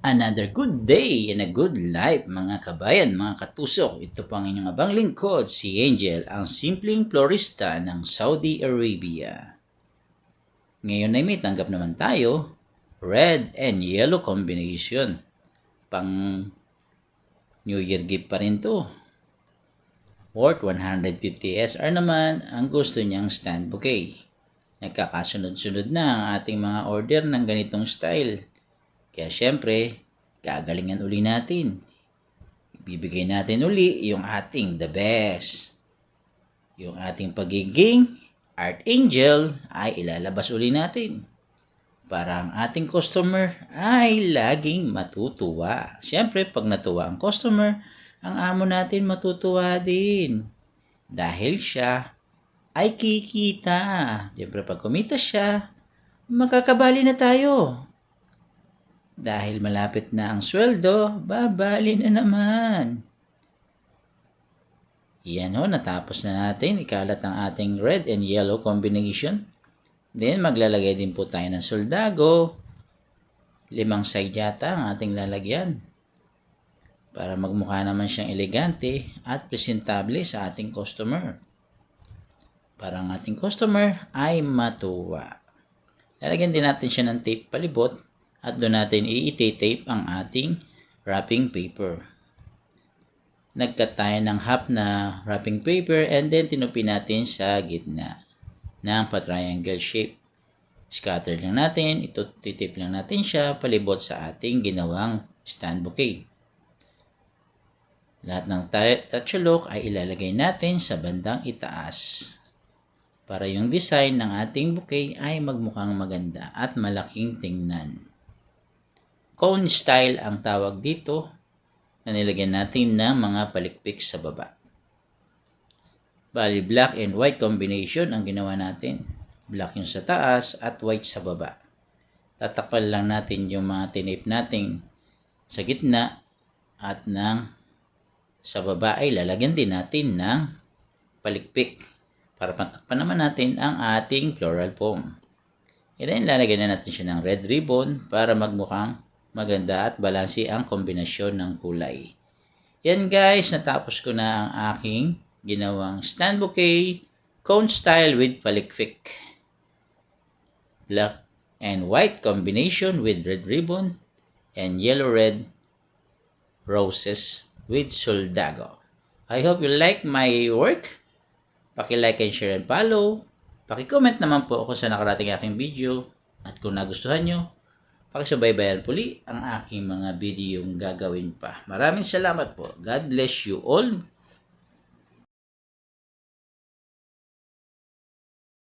Another good day and a good life mga kabayan, mga katusok. Ito po ang inyong abang lingkod, si Angel, ang simpleng florista ng Saudi Arabia. Ngayon ay may tanggap naman tayo, red and yellow combination. Pang New Year gift pa rin to. Worth 150 SR naman ang gusto niyang stand bouquet. Nagkakasunod-sunod na ang ating mga order ng ganitong style. Kaya syempre, gagalingan uli natin. Ibibigay natin uli yung ating the best. Yung ating pagiging art angel ay ilalabas uli natin. Para ang ating customer ay laging matutuwa. Syempre, pag natuwa ang customer, ang amo natin matutuwa din. Dahil siya ay kikita. Syempre, pag kumita siya, makakabali na tayo. Dahil malapit na ang sweldo, babali na naman. Yan o, natapos na natin. Ikalat ang ating red and yellow combination. Then, maglalagay din po tayo ng soldago. 5 side yata ang ating lalagyan. Para magmukha naman siyang elegante at presentable sa ating customer. Para ang ating customer ay matuwa. Lalagyan din natin siya ng tape palibot. At doon natin i-tape ang ating wrapping paper. Nagkat tayo ng half na wrapping paper and then tinupi natin sa gitna ng pa-triangle shape. Scatter lang natin, ito-tape lang natin siya palibot sa ating ginawang stand bouquet. Lahat ng tatsulok ay ilalagay natin sa bandang itaas. Para yung design ng ating bouquet ay magmukhang maganda at malaking tingnan. Cone style ang tawag dito na nilagyan natin ng mga palikpik sa baba. Bali, black and white combination ang ginawa natin. Black yung sa taas at white sa baba. Tatakpan lang natin yung mga tinape natin sa gitna at sa baba ay lalagyan din natin ng palikpik para patakpan naman natin ang ating floral foam. And then lalagyan na natin siya ng red ribbon para magmukhang maganda at balanse ang kombinasyon ng kulay. Yan guys, natapos ko na ang aking ginawang stand bouquet, cone style with palikpik. Black and white combination with red ribbon and yellow-red roses with soldago. I hope you like my work. Paki-like and share and follow. Paki-comment naman po kung saan nakarating aking video at kung nagustuhan nyo. Pakisubaybayan puli ang aking mga video yung gagawin pa. Maraming salamat po. God bless you all.